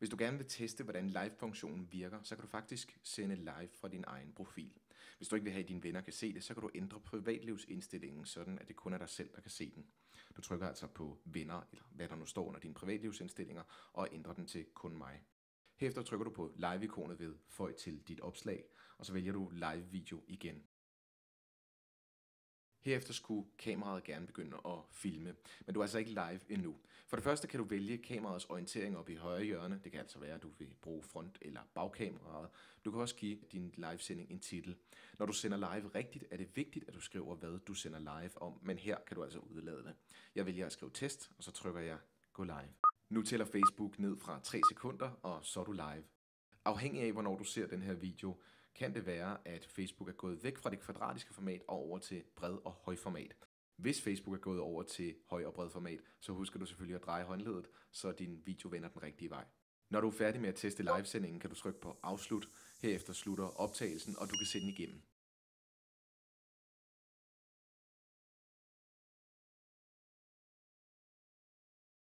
Hvis du gerne vil teste, hvordan live-funktionen virker, så kan du faktisk sende live fra din egen profil. Hvis du ikke vil have, at dine venner kan se det, så kan du ændre privatlivsindstillingen, sådan at det kun er dig selv, der kan se den. Du trykker altså på venner, eller hvad der nu står under dine privatlivsindstillinger, og ændrer den til kun mig. Herefter trykker du på live-ikonet ved Føj til dit opslag, og så vælger du live-video igen. Herefter skulle kameraet gerne begynde at filme, men du er altså ikke live endnu. For det første kan du vælge kameraets orientering op i højre hjørne. Det kan altså være, at du vil bruge front- eller bagkameraet. Du kan også give din livesending en titel. Når du sender live rigtigt, er det vigtigt, at du skriver, hvad du sender live om, men her kan du altså udelade det. Jeg vælger at skrive test, og så trykker jeg gå live. Nu tæller Facebook ned fra 3 sekunder, og så er du live. Afhængig af, hvornår du ser den her video, kan det være, at Facebook er gået væk fra det kvadratiske format og over til bred- og højformat. Hvis Facebook er gået over til høj- og bredformat, så husker du selvfølgelig at dreje håndleddet, så din video vender den rigtige vej. Når du er færdig med at teste livesendingen, kan du trykke på afslut. Herefter slutter optagelsen, og du kan se den igennem.